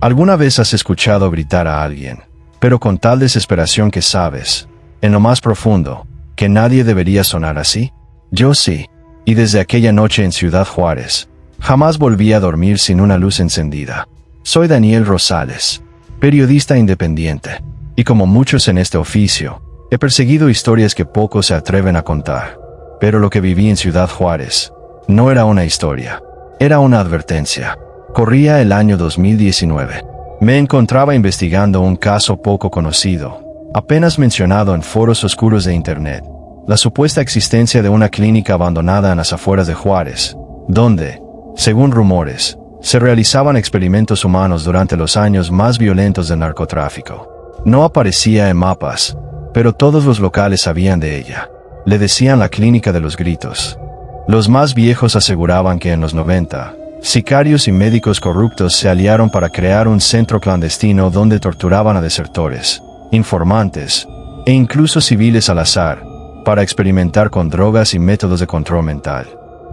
¿Alguna vez has escuchado gritar a alguien, pero con tal desesperación que sabes, en lo más profundo, que nadie debería sonar así? Yo sí, y desde aquella noche en Ciudad Juárez, jamás volví a dormir sin una luz encendida. Soy Daniel Rosales, periodista independiente, y como muchos en este oficio, he perseguido historias que pocos se atreven a contar. Pero lo que viví en Ciudad Juárez no era una historia, era una advertencia. Corría el año 2019. Me encontraba investigando un caso poco conocido, apenas mencionado en foros oscuros de Internet, la supuesta existencia de una clínica abandonada en las afueras de Juárez, donde, según rumores, se realizaban experimentos humanos durante los años más violentos del narcotráfico. No aparecía en mapas, pero todos los locales sabían de ella. Le decían la clínica de los gritos. Los más viejos aseguraban que en los 90, sicarios y médicos corruptos se aliaron para crear un centro clandestino donde torturaban a desertores, informantes, e incluso civiles al azar, para experimentar con drogas y métodos de control mental.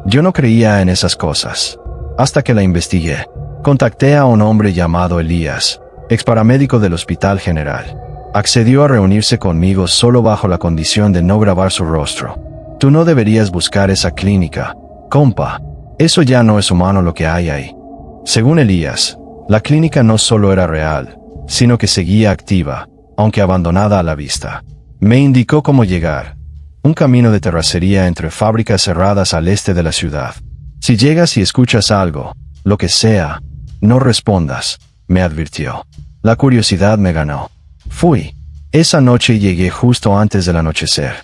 Yo no creía en esas cosas, hasta que la investigué. Contacté a un hombre llamado Elías, exparamédico del Hospital General. Accedió a reunirse conmigo solo bajo la condición de no grabar su rostro. Tú no deberías buscar esa clínica, compa. Eso ya no es humano lo que hay ahí. Según Elías, la clínica no solo era real, sino que seguía activa, aunque abandonada a la vista. Me indicó cómo llegar. Un camino de terracería entre fábricas cerradas al este de la ciudad. Si llegas y escuchas algo, lo que sea, no respondas, me advirtió. La curiosidad me ganó. Fui. Esa noche llegué justo antes del anochecer.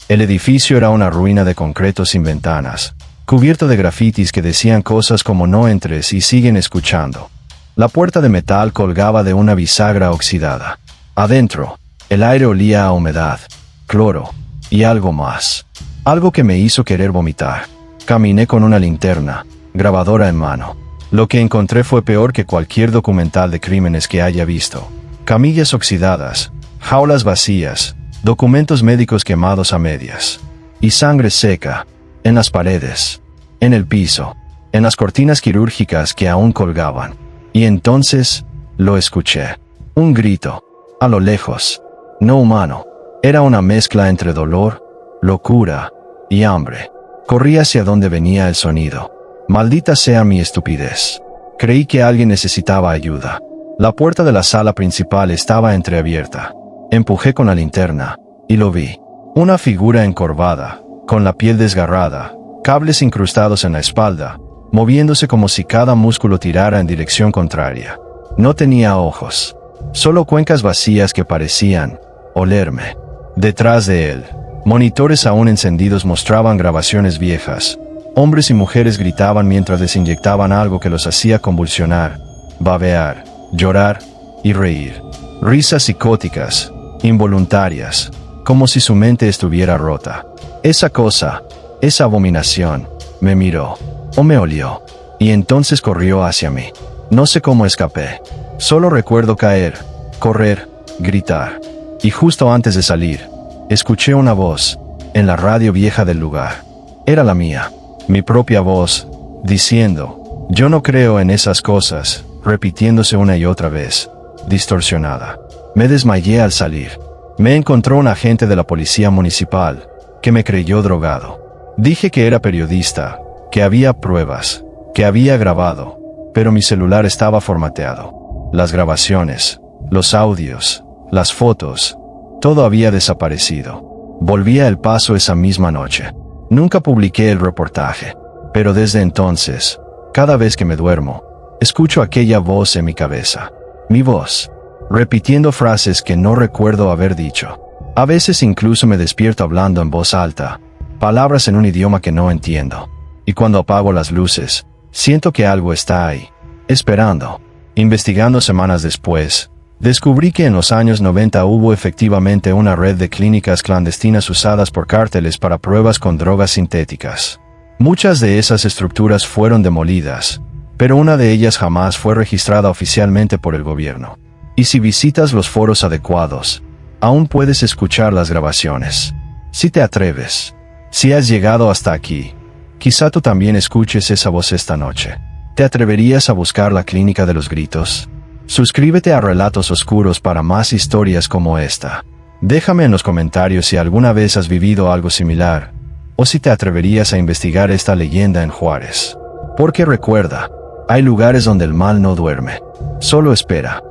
El edificio era una ruina de concreto sin ventanas, cubierto de grafitis que decían cosas como no entres y siguen escuchando. La puerta de metal colgaba de una bisagra oxidada. Adentro, el aire olía a humedad, cloro, y algo más. Algo que me hizo querer vomitar. Caminé con una linterna, grabadora en mano. Lo que encontré fue peor que cualquier documental de crímenes que haya visto. Camillas oxidadas, jaulas vacías, documentos médicos quemados a medias. Y sangre seca, en las paredes, en el piso, en las cortinas quirúrgicas que aún colgaban. Y entonces, lo escuché. Un grito, a lo lejos, no humano. Era una mezcla entre dolor, locura y hambre. Corrí hacia donde venía el sonido. Maldita sea mi estupidez. Creí que alguien necesitaba ayuda. La puerta de la sala principal estaba entreabierta. Empujé con la linterna, y lo vi. Una figura encorvada, con la piel desgarrada, cables incrustados en la espalda, moviéndose como si cada músculo tirara en dirección contraria. No tenía ojos, solo cuencas vacías que parecían olerme. Detrás de él, monitores aún encendidos mostraban grabaciones viejas. Hombres y mujeres gritaban mientras les inyectaban algo que los hacía convulsionar, babear, llorar y reír. Risas psicóticas, involuntarias, como si su mente estuviera rota. Esa cosa, esa abominación, me miró, o me olió, y entonces corrió hacia mí. No sé cómo escapé. Solo recuerdo caer, correr, gritar. Y justo antes de salir, escuché una voz, en la radio vieja del lugar. Era la mía, mi propia voz, diciendo, yo no creo en esas cosas, repitiéndose una y otra vez, distorsionada. Me desmayé al salir. Me encontró un agente de la policía municipal, que me creyó drogado. Dije que era periodista, que había pruebas, que había grabado, pero mi celular estaba formateado. Las grabaciones, los audios, las fotos, todo había desaparecido. Volví a El Paso esa misma noche. Nunca publiqué el reportaje, pero desde entonces, cada vez que me duermo, escucho aquella voz en mi cabeza. Mi voz, repitiendo frases que no recuerdo haber dicho. A veces incluso me despierto hablando en voz alta, palabras en un idioma que no entiendo. Y cuando apago las luces, siento que algo está ahí, esperando. Investigando semanas después, descubrí que en los años 90 hubo efectivamente una red de clínicas clandestinas usadas por cárteles para pruebas con drogas sintéticas. Muchas de esas estructuras fueron demolidas, pero una de ellas jamás fue registrada oficialmente por el gobierno. Y si visitas los foros adecuados, aún puedes escuchar las grabaciones. Si te atreves, si has llegado hasta aquí, quizá tú también escuches esa voz esta noche. ¿Te atreverías a buscar la clínica de los gritos? Suscríbete a Relatos Oscuros para más historias como esta. Déjame en los comentarios si alguna vez has vivido algo similar, o si te atreverías a investigar esta leyenda en Juárez. Porque recuerda, hay lugares donde el mal no duerme. Solo espera.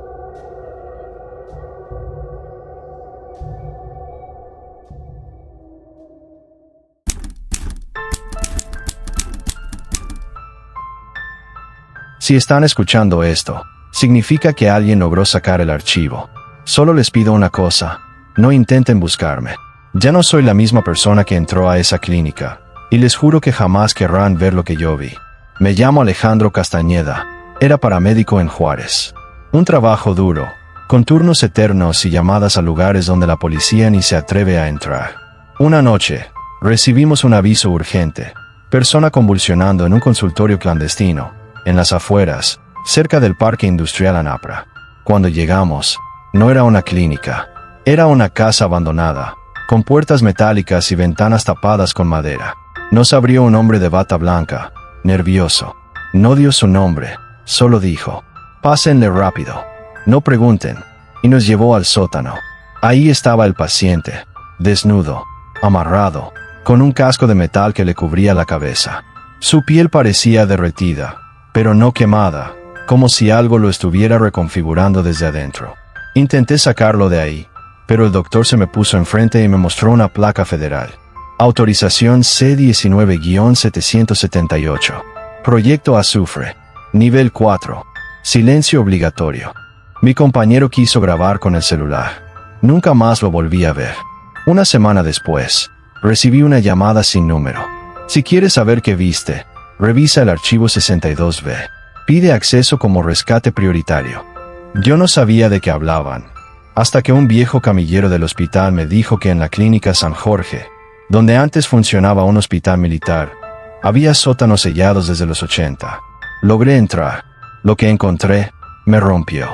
Si están escuchando esto, significa que alguien logró sacar el archivo. Solo les pido una cosa, no intenten buscarme. Ya no soy la misma persona que entró a esa clínica, y les juro que jamás querrán ver lo que yo vi. Me llamo Alejandro Castañeda, era paramédico en Juárez. Un trabajo duro, con turnos eternos y llamadas a lugares donde la policía ni se atreve a entrar. Una noche, recibimos un aviso urgente, persona convulsionando en un consultorio clandestino, en las afueras, cerca del Parque Industrial Anapra. Cuando llegamos, no era una clínica, era una casa abandonada, con puertas metálicas y ventanas tapadas con madera. Nos abrió un hombre de bata blanca, nervioso. No dio su nombre, solo dijo, «Pásenle rápido, no pregunten», y nos llevó al sótano. Ahí estaba el paciente, desnudo, amarrado, con un casco de metal que le cubría la cabeza. Su piel parecía derretida, pero no quemada, como si algo lo estuviera reconfigurando desde adentro. Intenté sacarlo de ahí, pero el doctor se me puso enfrente y me mostró una placa federal. Autorización C-19-778. Proyecto Azufre. Nivel 4. Silencio obligatorio. Mi compañero quiso grabar con el celular. Nunca más lo volví a ver. Una semana después, recibí una llamada sin número. Si quieres saber qué viste, revisa el archivo 62B. Pide acceso como rescate prioritario. Yo no sabía de qué hablaban, hasta que un viejo camillero del hospital me dijo que en la clínica San Jorge, donde antes funcionaba un hospital militar, había sótanos sellados desde los 80. Logré entrar. Lo que encontré, me rompió.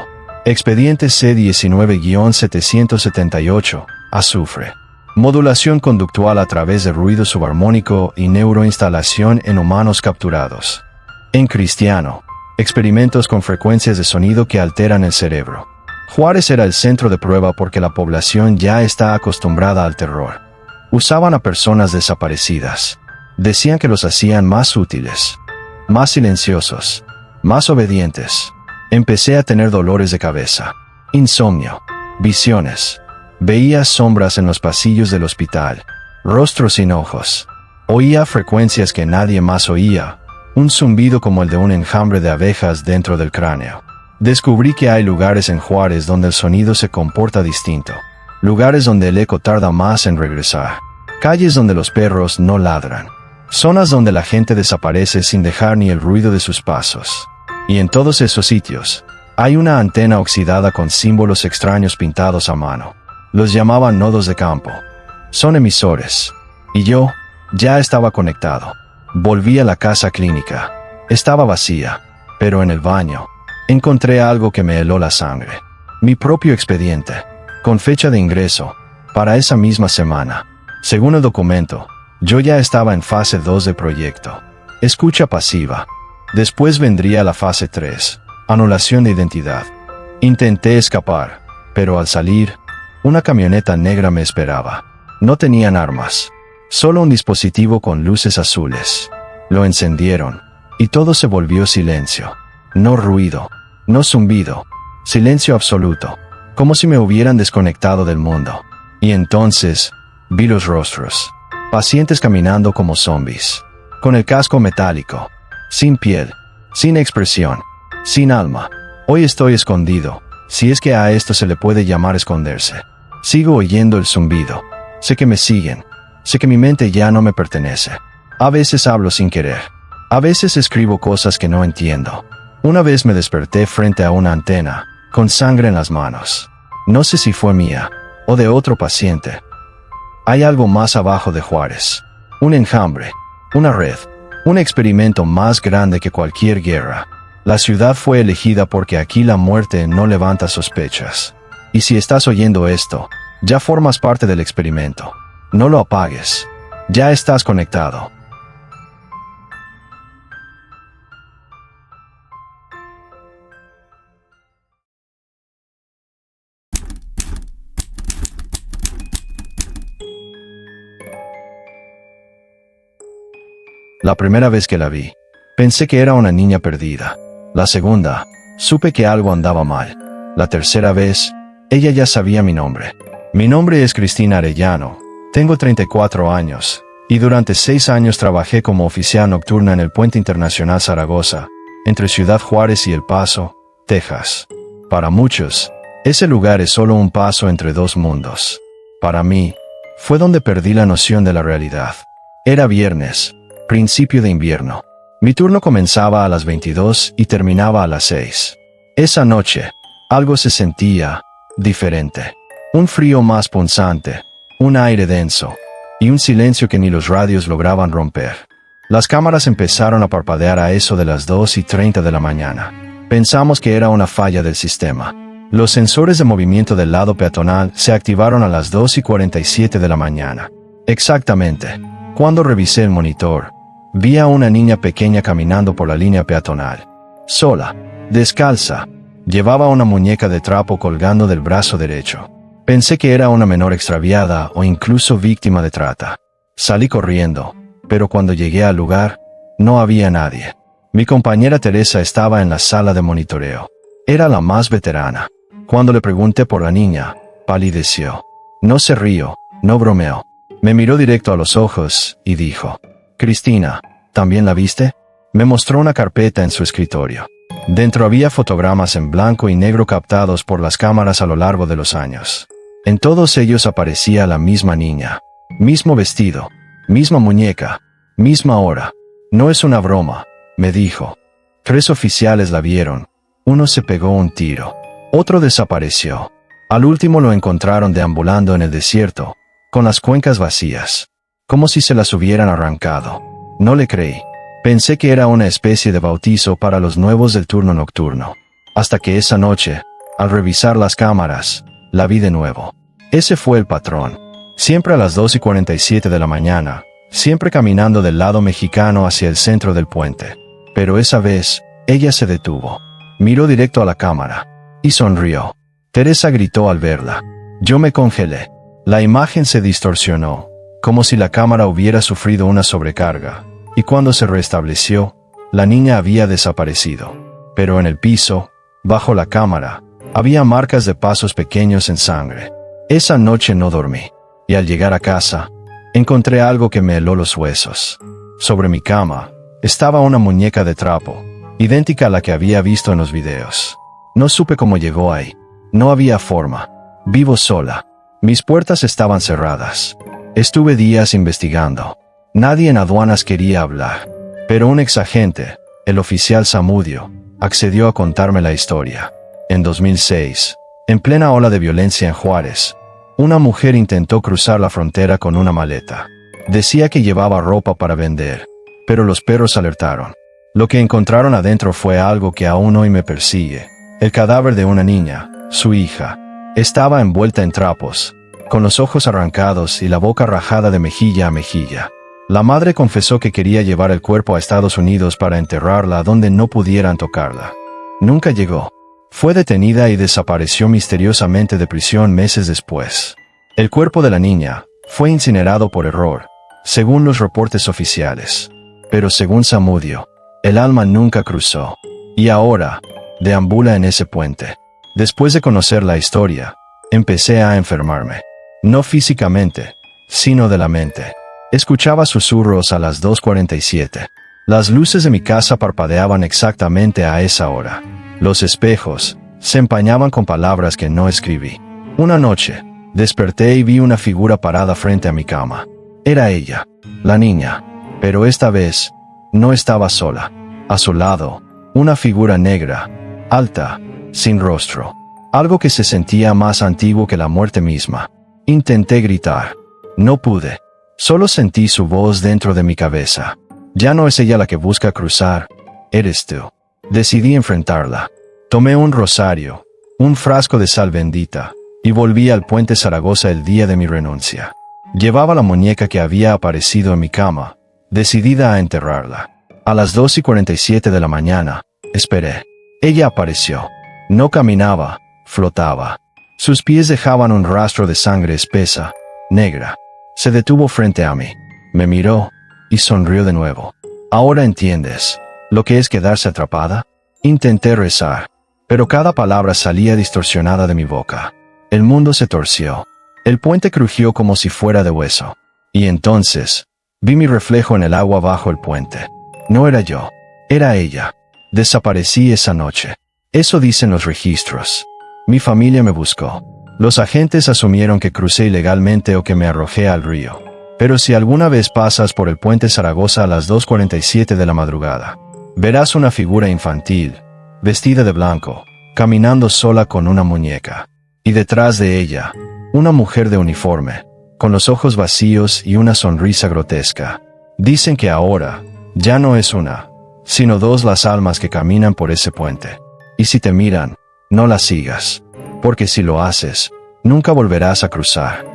Expediente C-19-778, azufre. Modulación conductual a través de ruido subarmónico y neuroinstalación en humanos capturados. En cristiano, experimentos con frecuencias de sonido que alteran el cerebro. Juárez era el centro de prueba porque la población ya está acostumbrada al terror. Usaban a personas desaparecidas. Decían que los hacían más útiles, más silenciosos, más obedientes. Empecé a tener dolores de cabeza, insomnio, visiones. Veía sombras en los pasillos del hospital, rostros sin ojos. Oía frecuencias que nadie más oía, un zumbido como el de un enjambre de abejas dentro del cráneo. Descubrí que hay lugares en Juárez donde el sonido se comporta distinto, lugares donde el eco tarda más en regresar, calles donde los perros no ladran, zonas donde la gente desaparece sin dejar ni el ruido de sus pasos. Y en todos esos sitios, hay una antena oxidada con símbolos extraños pintados a mano. Los llamaban nodos de campo. Son emisores. Y yo, ya estaba conectado. Volví a la casa clínica. Estaba vacía, pero en el baño, encontré algo que me heló la sangre. Mi propio expediente, con fecha de ingreso, para esa misma semana. Según el documento, yo ya estaba en fase 2 del proyecto. Escucha pasiva. Después vendría la fase 3, anulación de identidad. Intenté escapar, pero al salir, una camioneta negra me esperaba. No tenían armas, solo un dispositivo con luces azules. Lo encendieron, y todo se volvió silencio. No ruido, no zumbido, silencio absoluto, como si me hubieran desconectado del mundo. Y entonces, vi los rostros. Pacientes caminando como zombies, con el casco metálico, sin piel, sin expresión, sin alma. Hoy estoy escondido, si es que a esto se le puede llamar esconderse. Sigo oyendo el zumbido. Sé que me siguen. Sé que mi mente ya no me pertenece. A veces hablo sin querer. A veces escribo cosas que no entiendo. Una vez me desperté frente a una antena, con sangre en las manos. No sé si fue mía, o de otro paciente. Hay algo más abajo de Juárez. Un enjambre, una red, un experimento más grande que cualquier guerra. La ciudad fue elegida porque aquí la muerte no levanta sospechas. Y si estás oyendo esto, ya formas parte del experimento. No lo apagues. Ya estás conectado. La primera vez que la vi, pensé que era una niña perdida. La segunda, supe que algo andaba mal. La tercera vez, ella ya sabía mi nombre. Mi nombre es Cristina Arellano, tengo 34 años, y durante 6 años trabajé como oficial nocturna en el Puente Internacional Zaragoza, entre Ciudad Juárez y El Paso, Texas. Para muchos, ese lugar es solo un paso entre dos mundos. Para mí, fue donde perdí la noción de la realidad. Era viernes, principio de invierno. Mi turno comenzaba a las 22 y terminaba a las 6. Esa noche, algo se sentía diferente. Un frío más punzante, un aire denso, y un silencio que ni los radios lograban romper. Las cámaras empezaron a parpadear a eso de las 2:30 de la mañana. Pensamos que era una falla del sistema. Los sensores de movimiento del lado peatonal se activaron a las 2:47 de la mañana. Exactamente. Cuando revisé el monitor, vi a una niña pequeña caminando por la línea peatonal. Sola, descalza. Llevaba una muñeca de trapo colgando del brazo derecho. Pensé que era una menor extraviada o incluso víctima de trata. Salí corriendo, pero cuando llegué al lugar, no había nadie. Mi compañera Teresa estaba en la sala de monitoreo. Era la más veterana. Cuando le pregunté por la niña, palideció. No se rió, no bromeó. Me miró directo a los ojos y dijo: «Cristina, ¿también la viste?». Me mostró una carpeta en su escritorio. Dentro había fotogramas en blanco y negro captados por las cámaras a lo largo de los años. En todos ellos aparecía la misma niña. Mismo vestido, misma muñeca, misma hora. «No es una broma», me dijo. 3 oficiales la vieron. Uno se pegó un tiro. Otro desapareció. Al último lo encontraron deambulando en el desierto, con las cuencas vacías, como si se las hubieran arrancado. No le creí. Pensé que era una especie de bautizo para los nuevos del turno nocturno. Hasta que esa noche, al revisar las cámaras, la vi de nuevo. Ese fue el patrón. Siempre a las 2:47 de la mañana, siempre caminando del lado mexicano hacia el centro del puente. Pero esa vez, ella se detuvo. Miró directo a la cámara. Y sonrió. Teresa gritó al verla. Yo me congelé. La imagen se distorsionó, como si la cámara hubiera sufrido una sobrecarga, y cuando se restableció, la niña había desaparecido. Pero en el piso, bajo la cámara, había marcas de pasos pequeños en sangre. Esa noche no dormí, y al llegar a casa, encontré algo que me heló los huesos. Sobre mi cama, estaba una muñeca de trapo, idéntica a la que había visto en los videos. No supe cómo llegó ahí. No había forma. Vivo sola. Mis puertas estaban cerradas. Estuve días investigando. Nadie en aduanas quería hablar. Pero un exagente, el oficial Zamudio, accedió a contarme la historia. En 2006, en plena ola de violencia en Juárez, una mujer intentó cruzar la frontera con una maleta. Decía que llevaba ropa para vender, pero los perros alertaron. Lo que encontraron adentro fue algo que aún hoy me persigue. El cadáver de una niña, su hija. Estaba envuelta en trapos, con los ojos arrancados y la boca rajada de mejilla a mejilla. La madre confesó que quería llevar el cuerpo a Estados Unidos para enterrarla donde no pudieran tocarla. Nunca llegó. Fue detenida y desapareció misteriosamente de prisión meses después. El cuerpo de la niña fue incinerado por error, según los reportes oficiales. Pero según Zamudio, el alma nunca cruzó. Y ahora, deambula en ese puente. Después de conocer la historia, empecé a enfermarme. No físicamente, sino de la mente. Escuchaba susurros a las 2:47. Las luces de mi casa parpadeaban exactamente a esa hora. Los espejos se empañaban con palabras que no escribí. Una noche, desperté y vi una figura parada frente a mi cama. Era ella, la niña, pero esta vez, no estaba sola. A su lado, una figura negra, alta, sin rostro. Algo que se sentía más antiguo que la muerte misma. Intenté gritar. No pude. Solo sentí su voz dentro de mi cabeza. Ya no es ella la que busca cruzar, eres tú. Decidí enfrentarla. Tomé un rosario, un frasco de sal bendita, y volví al puente Zaragoza el día de mi renuncia. Llevaba la muñeca que había aparecido en mi cama, decidida a enterrarla. A las 2:47 de la mañana, esperé. Ella apareció. No caminaba, flotaba. Sus pies dejaban un rastro de sangre espesa, negra. Se detuvo frente a mí. Me miró, y sonrió de nuevo. Ahora entiendes lo que es quedarse atrapada. Intenté rezar, pero cada palabra salía distorsionada de mi boca. El mundo se torció. El puente crujió como si fuera de hueso. Y entonces, vi mi reflejo en el agua bajo el puente. No era yo, era ella. Desaparecí esa noche. Eso dicen los registros. Mi familia me buscó. Los agentes asumieron que crucé ilegalmente o que me arrojé al río. Pero si alguna vez pasas por el puente Zaragoza a las 2:47 de la madrugada, verás una figura infantil, vestida de blanco, caminando sola con una muñeca. Y detrás de ella, una mujer de uniforme, con los ojos vacíos y una sonrisa grotesca. Dicen que ahora, ya no es una, sino dos las almas que caminan por ese puente. Y si te miran, no las sigas, porque si lo haces, nunca volverás a cruzar.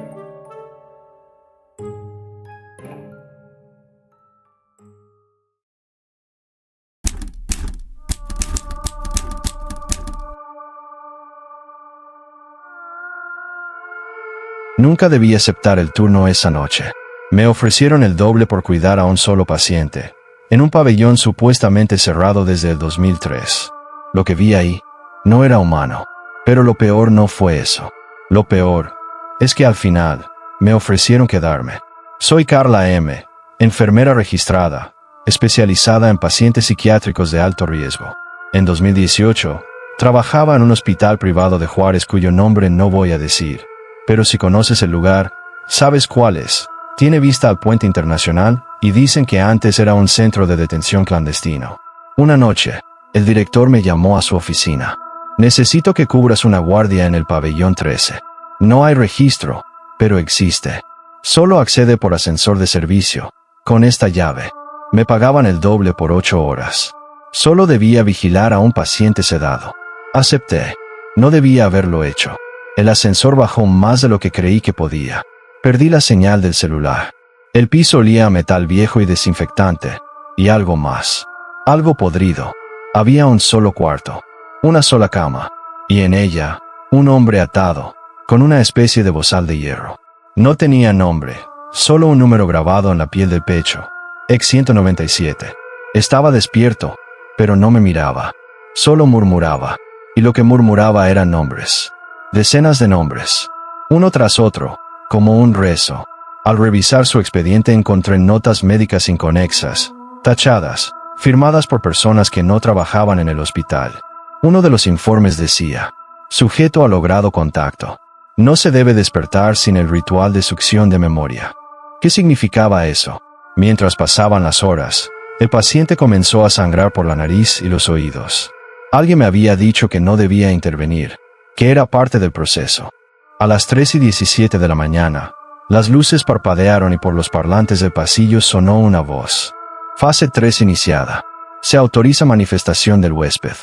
Nunca debí aceptar el turno esa noche. Me ofrecieron el doble por cuidar a un solo paciente, en un pabellón supuestamente cerrado desde el 2003. Lo que vi ahí no era humano. Pero lo peor no fue eso. Lo peor es que al final me ofrecieron quedarme. Soy Carla M., enfermera registrada, especializada en pacientes psiquiátricos de alto riesgo. En 2018, trabajaba en un hospital privado de Juárez cuyo nombre no voy a decir. Pero si conoces el lugar, sabes cuál es. Tiene vista al puente internacional y dicen que antes era un centro de detención clandestino. Una noche, el director me llamó a su oficina. Necesito que cubras una guardia en el pabellón 13. No hay registro, pero existe. Solo accede por ascensor de servicio, con esta llave. Me pagaban el doble por 8 horas. Solo debía vigilar a un paciente sedado. Acepté. No debía haberlo hecho. El ascensor bajó más de lo que creí que podía. Perdí la señal del celular. El piso olía a metal viejo y desinfectante, y algo más. Algo podrido. Había un solo cuarto, una sola cama, y en ella, un hombre atado, con una especie de bozal de hierro. No tenía nombre, solo un número grabado en la piel del pecho, X197. Estaba despierto, pero no me miraba. Solo murmuraba, y lo que murmuraba eran nombres. Decenas de nombres, uno tras otro, como un rezo. Al revisar su expediente encontré notas médicas inconexas, tachadas, firmadas por personas que no trabajaban en el hospital. Uno de los informes decía: sujeto ha logrado contacto. No se debe despertar sin el ritual de succión de memoria. ¿Qué significaba eso? Mientras pasaban las horas, el paciente comenzó a sangrar por la nariz y los oídos. Alguien me había dicho que no debía intervenir, que era parte del proceso. A las 3:17 de la mañana, las luces parpadearon y por los parlantes del pasillo sonó una voz. Fase 3 iniciada. Se autoriza manifestación del huésped.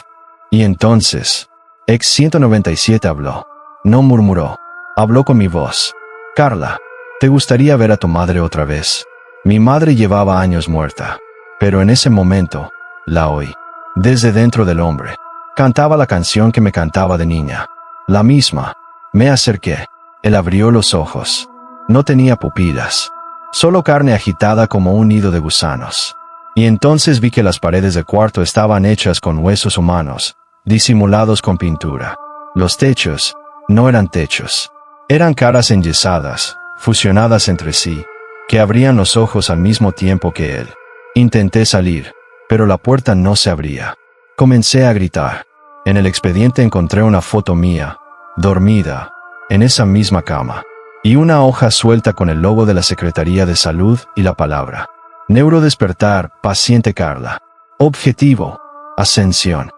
Y entonces, X197 habló. No murmuró. Habló con mi voz. Carla, ¿te gustaría ver a tu madre otra vez? Mi madre llevaba años muerta. Pero en ese momento, la oí. Desde dentro del hombre. Cantaba la canción que me cantaba de niña. La misma. Me acerqué. Él abrió los ojos. No tenía pupilas. Solo carne agitada como un nido de gusanos. Y entonces vi que las paredes del cuarto estaban hechas con huesos humanos, disimulados con pintura. Los techos no eran techos. Eran caras enyesadas, fusionadas entre sí, que abrían los ojos al mismo tiempo que él. Intenté salir, pero la puerta no se abría. Comencé a gritar. En el expediente encontré una foto mía, dormida, en esa misma cama, y una hoja suelta con el logo de la Secretaría de Salud y la palabra: neurodespertar, paciente Carla. Objetivo: ascensión.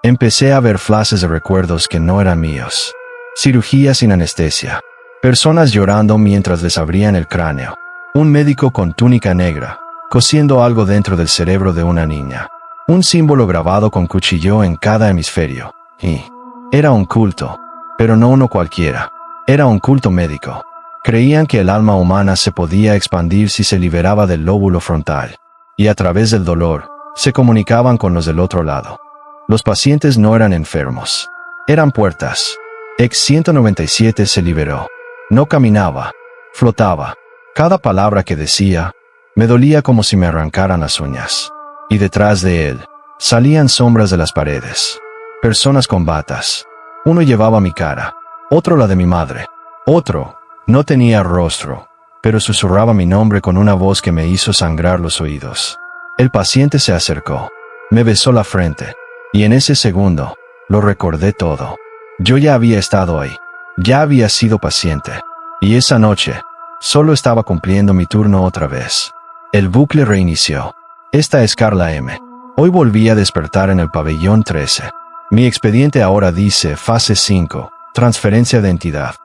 Empecé a ver flashes de recuerdos que no eran míos. Cirugía sin anestesia. Personas llorando mientras les abrían el cráneo. Un médico con túnica negra, cosiendo algo dentro del cerebro de una niña. Un símbolo grabado con cuchillo en cada hemisferio. Y era un culto, pero no uno cualquiera. Era un culto médico. Creían que el alma humana se podía expandir si se liberaba del lóbulo frontal. Y a través del dolor, se comunicaban con los del otro lado. Los pacientes no eran enfermos. Eran puertas. X197 se liberó. No caminaba. Flotaba. Cada palabra que decía, me dolía como si me arrancaran las uñas. y detrás de él salían sombras de las paredes. Personas con batas. Uno llevaba mi cara, otro la de mi madre. Otro no tenía rostro, pero susurraba mi nombre con una voz que me hizo sangrar los oídos. El paciente se acercó, me besó la frente, y en ese segundo, lo recordé todo. Yo ya había estado ahí, ya había sido paciente, y esa noche, solo estaba cumpliendo mi turno otra vez. El bucle reinició. Esta es Carla M. Hoy volví a despertar en el pabellón 13. Mi expediente ahora dice fase 5, transferencia de entidad.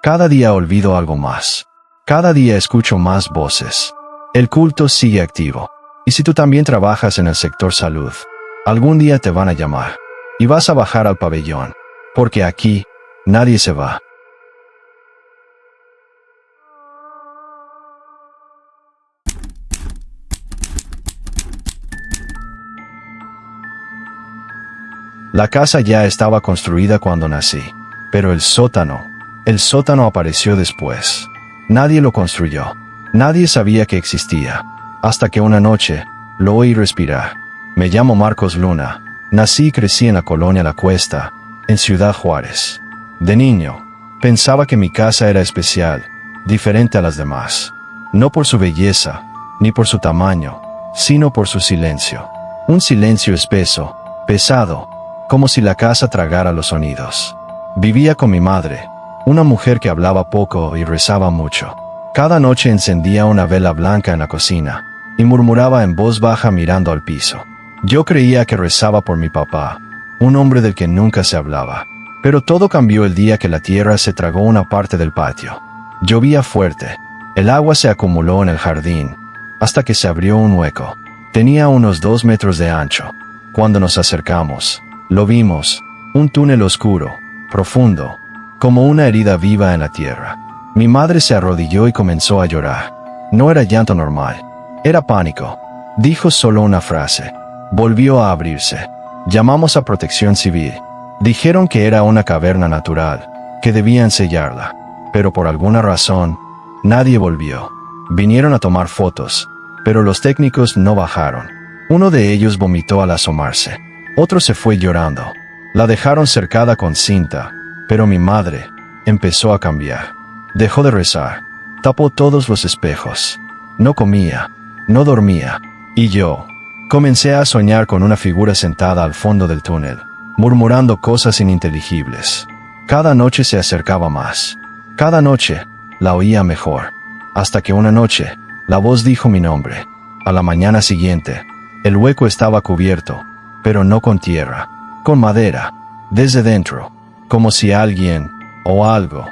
Cada día olvido algo más. Cada día escucho más voces. El culto sigue activo. Y si tú también trabajas en el sector salud, algún día te van a llamar. Y vas a bajar al pabellón. Porque aquí, nadie se va. La casa ya estaba construida cuando nací. Pero el sótano apareció después. Nadie lo construyó. Nadie sabía que existía. Hasta que una noche, lo oí respirar. Me llamo Marcos Luna. Nací y crecí en la colonia La Cuesta, en Ciudad Juárez. De niño, pensaba que mi casa era especial, diferente a las demás. No por su belleza, ni por su tamaño, sino por su silencio. Un silencio espeso, pesado, como si la casa tragara los sonidos. Vivía con mi madre, una mujer que hablaba poco y rezaba mucho. Cada noche encendía una vela blanca en la cocina, y murmuraba en voz baja mirando al piso. Yo creía que rezaba por mi papá, un hombre del que nunca se hablaba. Pero todo cambió el día que la tierra se tragó una parte del patio. Llovía fuerte, el agua se acumuló en el jardín, hasta que se abrió un hueco. Tenía unos 2 metros de ancho. Cuando nos acercamos, lo vimos, un túnel oscuro, profundo, como una herida viva en la tierra. Mi madre se arrodilló y comenzó a llorar. No era llanto normal, era pánico. Dijo solo una frase. Volvió a abrirse. Llamamos a Protección Civil. Dijeron que era una caverna natural, que debían sellarla. Pero por alguna razón, nadie volvió. Vinieron a tomar fotos, pero los técnicos no bajaron. Uno de ellos vomitó al asomarse. Otro se fue llorando. La dejaron cercada con cinta, pero mi madre empezó a cambiar. Dejó de rezar. Tapó todos los espejos. No comía, no dormía. Y yo comencé a soñar con una figura sentada al fondo del túnel, murmurando cosas ininteligibles. Cada noche se acercaba más. Cada noche la oía mejor. Hasta que una noche, la voz dijo mi nombre. A la mañana siguiente, el hueco estaba cubierto, pero no con tierra, con madera, desde dentro, como si alguien, o algo,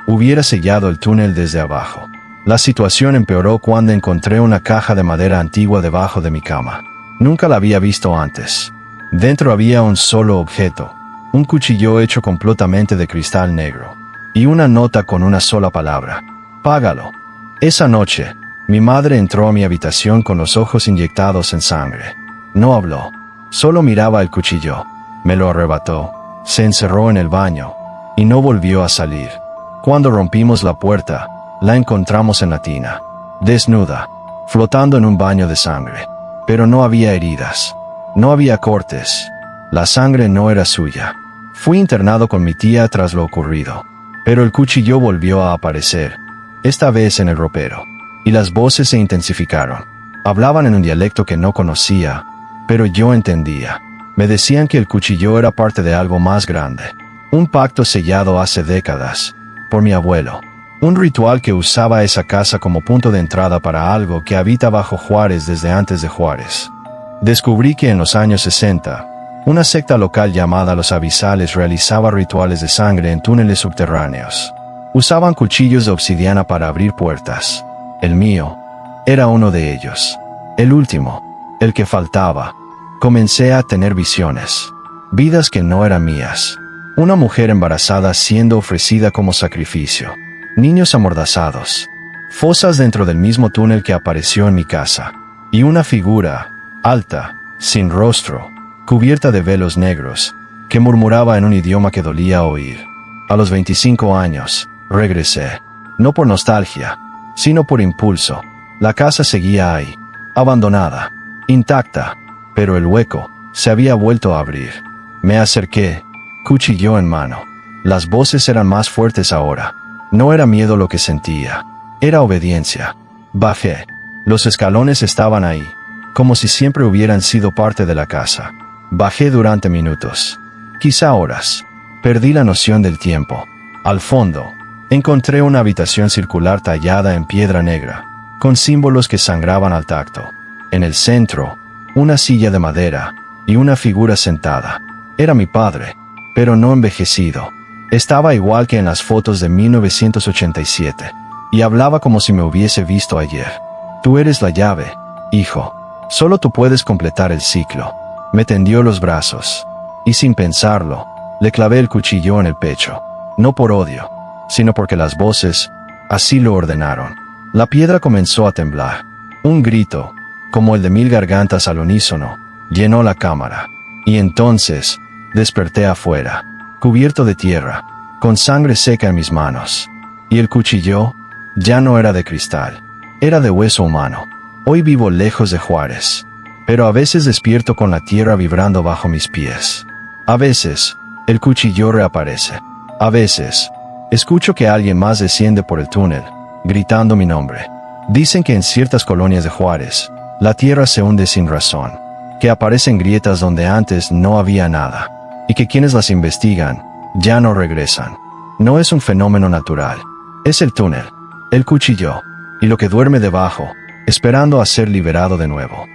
hubiera sellado el túnel desde abajo. La situación empeoró cuando encontré una caja de madera antigua debajo de mi cama. Nunca la había visto antes. Dentro había un solo objeto, un cuchillo hecho completamente de cristal negro, y una nota con una sola palabra: págalo. Esa noche, mi madre entró a mi habitación con los ojos inyectados en sangre. No habló, solo miraba el cuchillo. Me lo arrebató, se encerró en el baño, y no volvió a salir. Cuando rompimos la puerta, la encontramos en la tina, desnuda, flotando en un baño de sangre. Pero no había heridas, no había cortes, la sangre no era suya. Fui internado con mi tía tras lo ocurrido, pero el cuchillo volvió a aparecer, esta vez en el ropero, y las voces se intensificaron. Hablaban en un dialecto que no conocía, pero yo entendía. Me decían que el cuchillo era parte de algo más grande, un pacto sellado hace décadas, por mi abuelo. Un ritual que usaba esa casa como punto de entrada para algo que habita bajo Juárez desde antes de Juárez. Descubrí que en los años 60, una secta local llamada Los Abisales realizaba rituales de sangre en túneles subterráneos. Usaban cuchillos de obsidiana para abrir puertas. El mío era uno de ellos. El último, el que faltaba. Comencé a tener visiones. Vidas que no eran mías. Una mujer embarazada siendo ofrecida como sacrificio. Niños amordazados. Fosas dentro del mismo túnel que apareció en mi casa. Y una figura, alta, sin rostro, cubierta de velos negros, que murmuraba en un idioma que dolía oír. A los 25 años, regresé. No por nostalgia, sino por impulso. La casa seguía ahí, abandonada, intacta, pero el hueco se había vuelto a abrir. Me acerqué, cuchillo en mano. Las voces eran más fuertes ahora. No era miedo lo que sentía, era obediencia. Bajé. Los escalones estaban ahí, como si siempre hubieran sido parte de la casa. Bajé durante minutos, quizá horas. Perdí la noción del tiempo. Al fondo, encontré una habitación circular tallada en piedra negra, con símbolos que sangraban al tacto. En el centro, una silla de madera y una figura sentada. Era mi padre, pero no envejecido. Estaba igual que en las fotos de 1987, y hablaba como si me hubiese visto ayer. Tú eres la llave, hijo. Solo tú puedes completar el ciclo. Me tendió los brazos, y sin pensarlo, le clavé el cuchillo en el pecho. No por odio, sino porque las voces así lo ordenaron. La piedra comenzó a temblar. Un grito, como el de 1000 gargantas al unísono, llenó la cámara. Y entonces, desperté afuera, cubierto de tierra, con sangre seca en mis manos. Y el cuchillo ya no era de cristal, era de hueso humano. Hoy vivo lejos de Juárez, pero a veces despierto con la tierra vibrando bajo mis pies. A veces, el cuchillo reaparece. A veces, escucho que alguien más desciende por el túnel, gritando mi nombre. Dicen que en ciertas colonias de Juárez, la tierra se hunde sin razón, que aparecen grietas donde antes no había nada, y que quienes las investigan ya no regresan. No es un fenómeno natural, es el túnel, el cuchillo, y lo que duerme debajo, esperando a ser liberado de nuevo.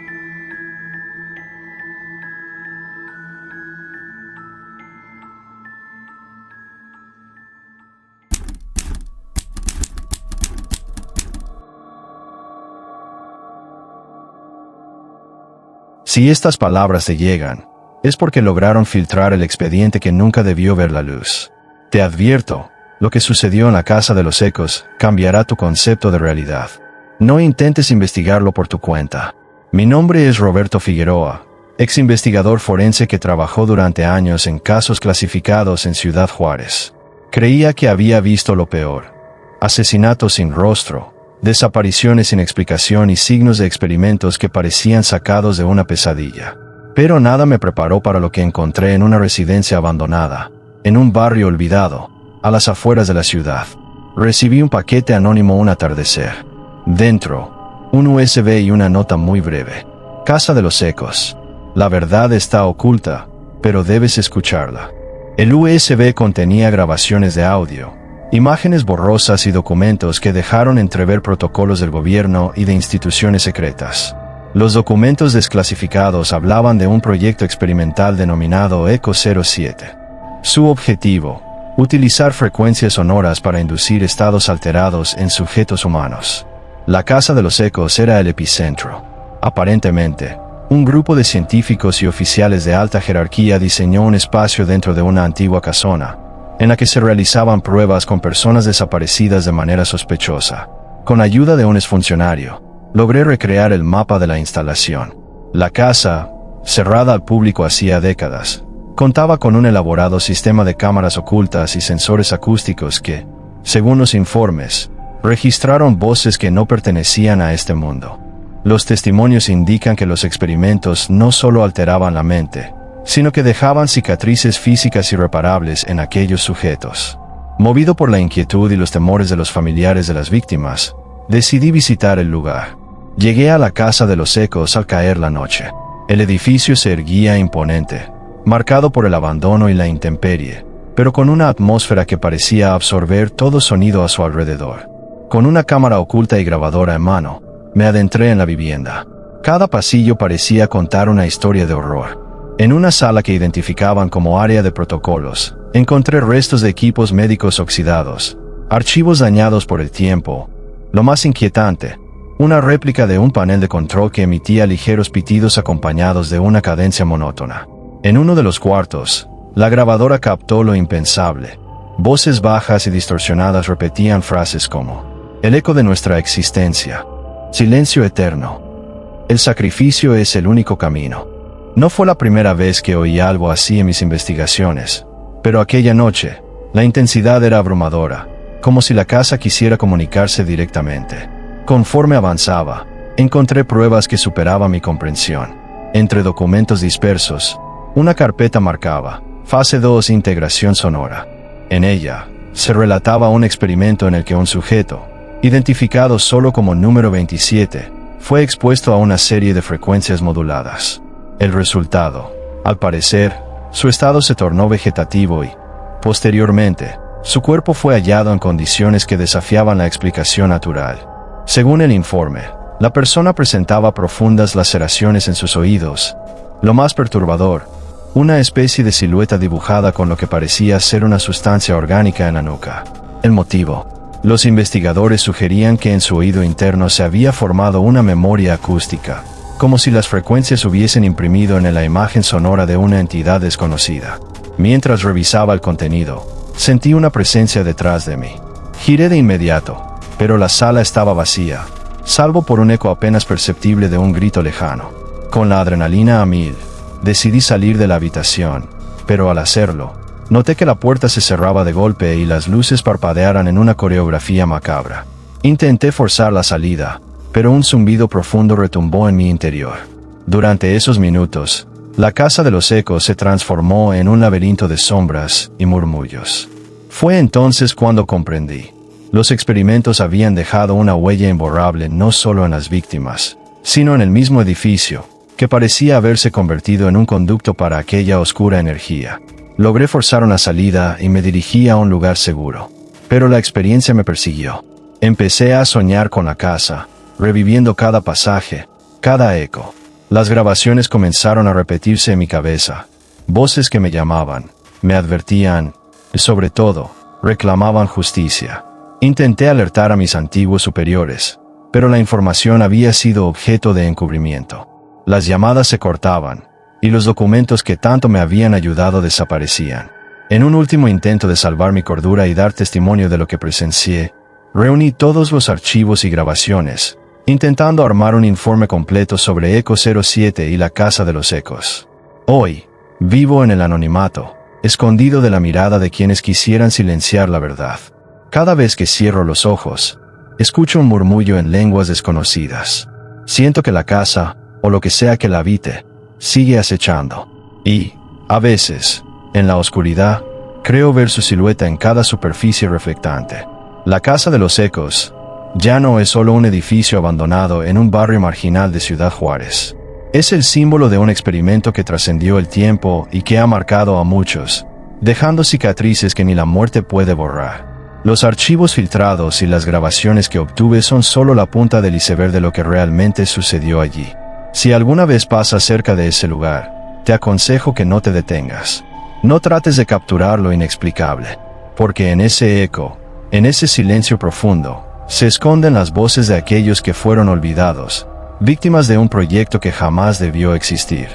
Si estas palabras te llegan, es porque lograron filtrar el expediente que nunca debió ver la luz. Te advierto, lo que sucedió en la Casa de los Ecos cambiará tu concepto de realidad. No intentes investigarlo por tu cuenta. Mi nombre es Roberto Figueroa, ex investigador forense que trabajó durante años en casos clasificados en Ciudad Juárez. Creía que había visto lo peor: asesinatos sin rostro, desapariciones sin explicación y signos de experimentos que parecían sacados de una pesadilla. Pero nada me preparó para lo que encontré en una residencia abandonada, en un barrio olvidado, a las afueras de la ciudad. Recibí un paquete anónimo un atardecer. Dentro, un USB y una nota muy breve. Casa de los Ecos. La verdad está oculta, pero debes escucharla. El USB contenía grabaciones de audio, imágenes borrosas y documentos que dejaron entrever protocolos del gobierno y de instituciones secretas. Los documentos desclasificados hablaban de un proyecto experimental denominado ECO 07. Su objetivo: utilizar frecuencias sonoras para inducir estados alterados en sujetos humanos. La Casa de los Ecos era el epicentro. Aparentemente, un grupo de científicos y oficiales de alta jerarquía diseñó un espacio dentro de una antigua casona, en la que se realizaban pruebas con personas desaparecidas de manera sospechosa. Con ayuda de un exfuncionario, logré recrear el mapa de la instalación. La casa, cerrada al público hacía décadas, contaba con un elaborado sistema de cámaras ocultas y sensores acústicos que, según los informes, registraron voces que no pertenecían a este mundo. Los testimonios indican que los experimentos no solo alteraban la mente, sino que dejaban cicatrices físicas irreparables en aquellos sujetos. Movido por la inquietud y los temores de los familiares de las víctimas, decidí visitar el lugar. Llegué a la Casa de los Ecos al caer la noche. El edificio se erguía imponente, marcado por el abandono y la intemperie, pero con una atmósfera que parecía absorber todo sonido a su alrededor. Con una cámara oculta y grabadora en mano, me adentré en la vivienda. Cada pasillo parecía contar una historia de horror. En una sala que identificaban como área de protocolos, encontré restos de equipos médicos oxidados, archivos dañados por el tiempo. Lo más inquietante, una réplica de un panel de control que emitía ligeros pitidos acompañados de una cadencia monótona. En uno de los cuartos, la grabadora captó lo impensable. Voces bajas y distorsionadas repetían frases como: el eco de nuestra existencia, silencio eterno, el sacrificio es el único camino. No fue la primera vez que oí algo así en mis investigaciones, pero aquella noche, la intensidad era abrumadora, como si la casa quisiera comunicarse directamente. Conforme avanzaba, encontré pruebas que superaban mi comprensión. Entre documentos dispersos, una carpeta marcaba Fase 2 Integración sonora. En ella, se relataba un experimento en el que un sujeto, identificado solo como número 27, fue expuesto a una serie de frecuencias moduladas. El resultado, al parecer, su estado se tornó vegetativo y, posteriormente, su cuerpo fue hallado en condiciones que desafiaban la explicación natural. Según el informe, la persona presentaba profundas laceraciones en sus oídos. Lo más perturbador, una especie de silueta dibujada con lo que parecía ser una sustancia orgánica en la nuca. El motivo. Los investigadores sugerían que en su oído interno se había formado una memoria acústica, como si las frecuencias hubiesen imprimido en la imagen sonora de una entidad desconocida. Mientras revisaba el contenido, sentí una presencia detrás de mí. Giré de inmediato, pero la sala estaba vacía, salvo por un eco apenas perceptible de un grito lejano. Con la adrenalina a mil, decidí salir de la habitación, pero al hacerlo, noté que la puerta se cerraba de golpe y las luces parpadearan en una coreografía macabra. Intenté forzar la salida, pero un zumbido profundo retumbó en mi interior. Durante esos minutos, la casa de los ecos se transformó en un laberinto de sombras y murmullos. Fue entonces cuando comprendí. Los experimentos habían dejado una huella imborrable no solo en las víctimas, sino en el mismo edificio, que parecía haberse convertido en un conducto para aquella oscura energía. Logré forzar una salida y me dirigí a un lugar seguro. Pero la experiencia me persiguió. Empecé a soñar con la casa, reviviendo cada pasaje, cada eco. Las grabaciones comenzaron a repetirse en mi cabeza. Voces que me llamaban, me advertían, y sobre todo, reclamaban justicia. Intenté alertar a mis antiguos superiores, pero la información había sido objeto de encubrimiento. Las llamadas se cortaban, y los documentos que tanto me habían ayudado desaparecían. En un último intento de salvar mi cordura y dar testimonio de lo que presencié, reuní todos los archivos y grabaciones, intentando armar un informe completo sobre Eco 07 y la Casa de los Ecos. Hoy, vivo en el anonimato, escondido de la mirada de quienes quisieran silenciar la verdad. Cada vez que cierro los ojos, escucho un murmullo en lenguas desconocidas. Siento que la casa, o lo que sea que la habite, sigue acechando. Y, a veces, en la oscuridad, creo ver su silueta en cada superficie reflectante. La Casa de los Ecos ya no es solo un edificio abandonado en un barrio marginal de Ciudad Juárez. Es el símbolo de un experimento que trascendió el tiempo y que ha marcado a muchos, dejando cicatrices que ni la muerte puede borrar. Los archivos filtrados y las grabaciones que obtuve son solo la punta del iceberg de lo que realmente sucedió allí. Si alguna vez pasas cerca de ese lugar, te aconsejo que no te detengas. No trates de capturar lo inexplicable, porque en ese eco, en ese silencio profundo, se esconden las voces de aquellos que fueron olvidados, víctimas de un proyecto que jamás debió existir.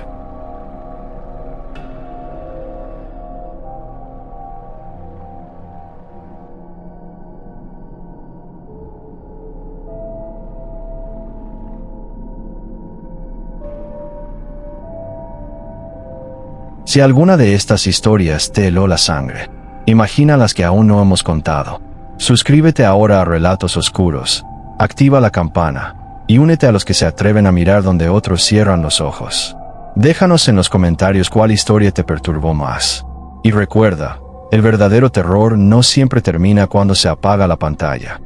Si alguna de estas historias te heló la sangre, imagina las que aún no hemos contado. Suscríbete ahora a Relatos Oscuros, activa la campana, y únete a los que se atreven a mirar donde otros cierran los ojos. Déjanos en los comentarios cuál historia te perturbó más. Y recuerda, el verdadero terror no siempre termina cuando se apaga la pantalla.